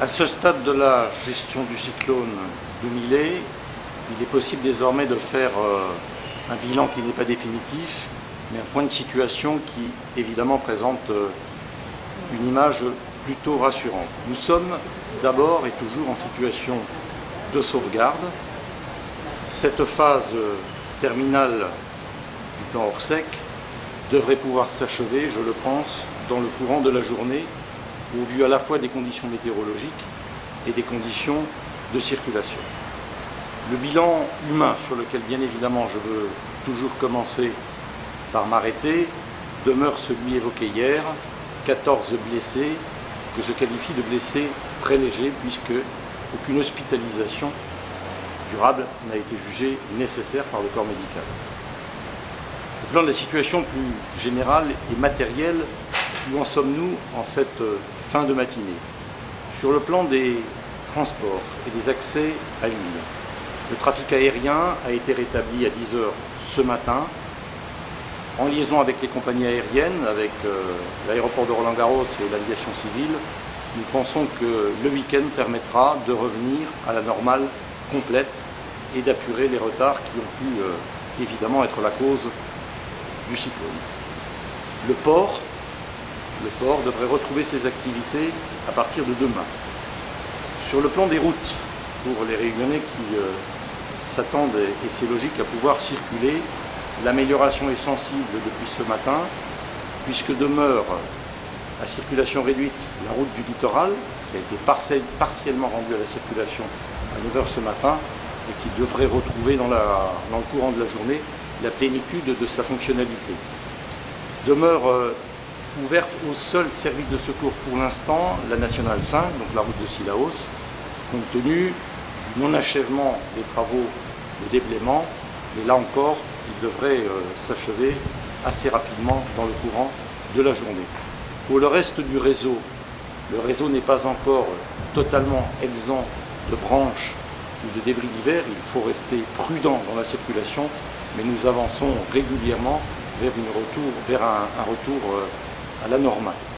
À ce stade de la gestion du cyclone de Millet, il est possible désormais de faire un bilan qui n'est pas définitif, mais un point de situation qui évidemment présente une image plutôt rassurante. Nous sommes d'abord et toujours en situation de sauvegarde. Cette phase terminale du plan Orsec devrait pouvoir s'achever, je le pense, dans le courant de la journée, au vu à la fois des conditions météorologiques et des conditions de circulation. Le bilan humain, sur lequel bien évidemment je veux toujours commencer par m'arrêter, demeure celui évoqué hier, 14 blessés, que je qualifie de blessés très légers, puisque aucune hospitalisation durable n'a été jugée nécessaire par le corps médical. Au plan de la situation plus générale et matérielle, où en sommes-nous en cette fin de matinée? Sur le plan des transports et des accès à l'île, le trafic aérien a été rétabli à 10 h ce matin, en liaison avec les compagnies aériennes, avec l'aéroport de Roland-Garros et l'aviation civile. Nous pensons que le week-end permettra de revenir à la normale complète et d'apurer les retards qui ont pu évidemment être la cause du cyclone. Le port devrait retrouver ses activités à partir de demain. Sur le plan des routes, pour les Réunionnais qui s'attendent, et c'est logique, à pouvoir circuler, l'amélioration est sensible depuis ce matin, puisque demeure à circulation réduite la route du littoral, qui a été partiellement rendue à la circulation à 9 h ce matin, et qui devrait retrouver dans le courant de la journée la plénitude de sa fonctionnalité. Demeure ouverte au seul service de secours pour l'instant, la nationale 5, donc la route de Cilaos, compte tenu du non-achèvement des travaux de déblaiement, mais là encore, il devrait s'achever assez rapidement dans le courant de la journée. Pour le reste du réseau, le réseau n'est pas encore totalement exempt de branches ou de débris divers, il faut rester prudent dans la circulation, mais nous avançons régulièrement vers un retour à la normale.